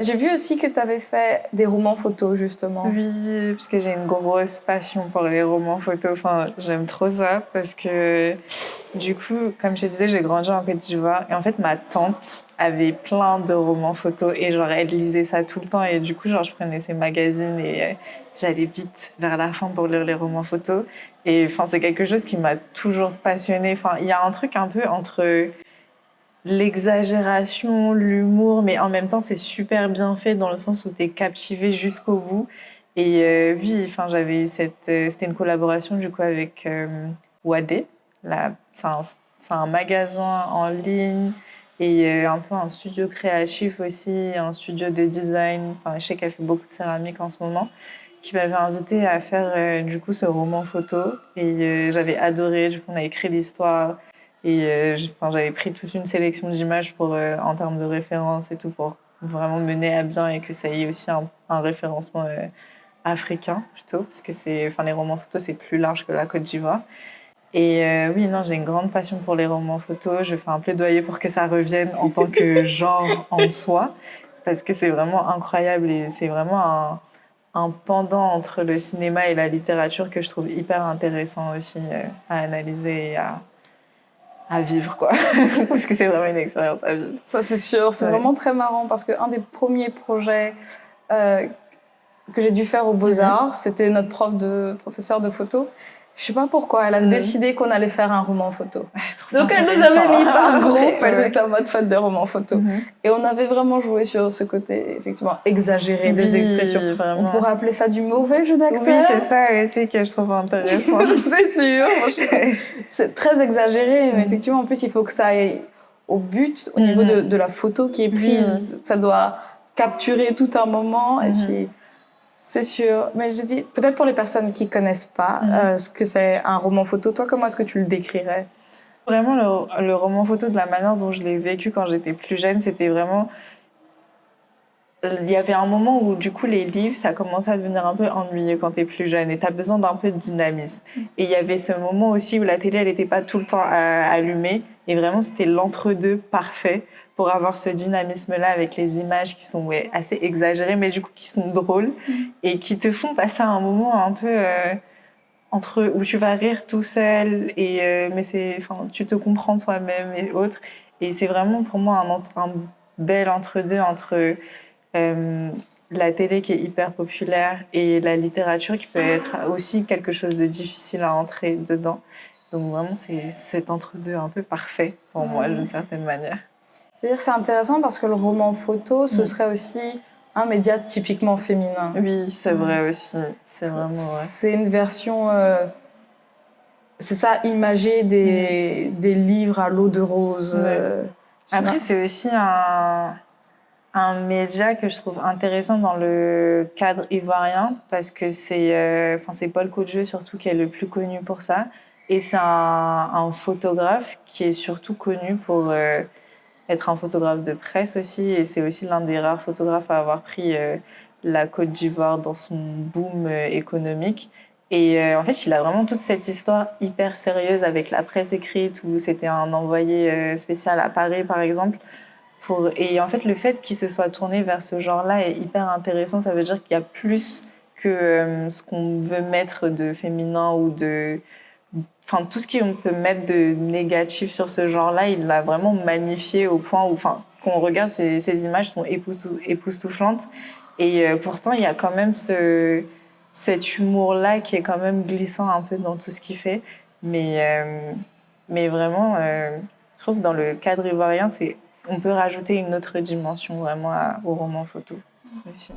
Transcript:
j'ai vu aussi que tu avais fait des romans photos, justement. Oui, parce que j'ai une grosse passion pour les romans photos. Enfin, j'aime trop ça parce que, du coup, comme je te disais, j'ai grandi en Côte d'Ivoire. Et en fait, ma tante avait plein de romans photos et genre, elle lisait ça tout le temps. Et du coup, genre, je prenais ses magazines et j'allais vite vers la fin pour lire les romans photos. Et enfin, c'est quelque chose qui m'a toujours passionnée. Enfin, il y a un truc un peu entre l'exagération, l'humour, mais en même temps, c'est super bien fait dans le sens où tu es captivé jusqu'au bout. Et oui, enfin, j'avais eu c'était une collaboration du coup avec Wadé. Là, c'est un magasin en ligne et un peu un studio créatif aussi, un studio de design. Enfin, je sais qu'elle fait beaucoup de céramique en ce moment, qui m'avait invité à faire du coup ce roman photo. Et j'avais adoré. Du coup, on a écrit l'histoire. Et enfin, j'avais pris toute une sélection d'images pour, en termes de références et tout, pour vraiment mener à bien et que ça ait aussi un référencement africain plutôt, parce que enfin, les romans photos, c'est plus large que la Côte d'Ivoire. Et oui, non, j'ai une grande passion pour les romans photos. Je fais un plaidoyer pour que ça revienne en tant que genre en soi, parce que c'est vraiment incroyable et c'est vraiment un pendant entre le cinéma et la littérature que je trouve hyper intéressant aussi à analyser et à vivre, quoi. Parce que c'est vraiment une expérience à vivre. Ça, c'est sûr. C'est vraiment très marrant parce qu'un des premiers projets que j'ai dû faire aux Beaux-Arts, c'était notre professeur de photo. Je sais pas pourquoi, elle avait décidé qu'on allait faire un roman photo. Donc elle nous avait mis par groupe, elle était en mode fan des romans photos. Et on avait vraiment joué sur ce côté, effectivement, exagéré des expressions. Vraiment. On pourrait appeler ça du mauvais jeu d'acteur. Oui, c'est ça aussi que je trouve intéressant. C'est sûr. C'est très exagéré, mais effectivement, en plus, il faut que ça aille au but, au niveau de la photo qui est prise. Ça doit capturer tout un moment, et puis... C'est sûr, mais je dis, peut-être pour les personnes qui connaissent pas ce que c'est un roman photo, toi, comment est-ce que tu le décrirais? Vraiment, le roman photo, de la manière dont je l'ai vécu quand j'étais plus jeune, c'était vraiment... Il y avait un moment où, du coup, les livres, ça commençait à devenir un peu ennuyeux quand t'es plus jeune et t'as besoin d'un peu de dynamisme. Et il y avait ce moment aussi où la télé, elle n'était pas tout le temps allumée et vraiment, c'était l'entre-deux parfait pour avoir ce dynamisme-là avec les images qui sont assez exagérées, mais du coup, qui sont drôles et qui te font passer un moment un peu entre où tu vas rire tout seul, et, mais enfin, tu te comprends toi-même et autres. Et c'est vraiment pour moi un bel entre-deux entre la télé qui est hyper populaire et la littérature qui peut être aussi quelque chose de difficile à entrer dedans. Donc vraiment, c'est cet entre-deux un peu parfait pour moi, d'une certaine manière. Je veux dire, c'est intéressant parce que le roman photo, ce serait aussi un média typiquement féminin. Oui, c'est vrai aussi. C'est vraiment vrai. C'est une version... c'est ça, imagé des livres à l'eau de rose. Après, c'est aussi un média que je trouve intéressant dans le cadre ivoirien parce que c'est Paul Kodjo surtout qui est le plus connu pour ça, et c'est un photographe qui est surtout connu pour être un photographe de presse aussi, et c'est aussi l'un des rares photographes à avoir pris la Côte d'Ivoire dans son boom économique. Et en fait, il a vraiment toute cette histoire hyper sérieuse avec la presse écrite, où c'était un envoyé spécial à Paris, par exemple. Et en fait, le fait qu'il se soit tourné vers ce genre-là est hyper intéressant. Ça veut dire qu'il y a plus que ce qu'on veut mettre de féminin ou de... Enfin, tout ce qu'on peut mettre de négatif sur ce genre-là, il l'a vraiment magnifié au point où, enfin, quand on regarde, ces images sont époustouflantes. Et pourtant, il y a quand même cet humour-là qui est quand même glissant un peu dans tout ce qu'il fait. Mais vraiment, je trouve dans le cadre ivoirien, on peut rajouter une autre dimension vraiment au roman photo aussi.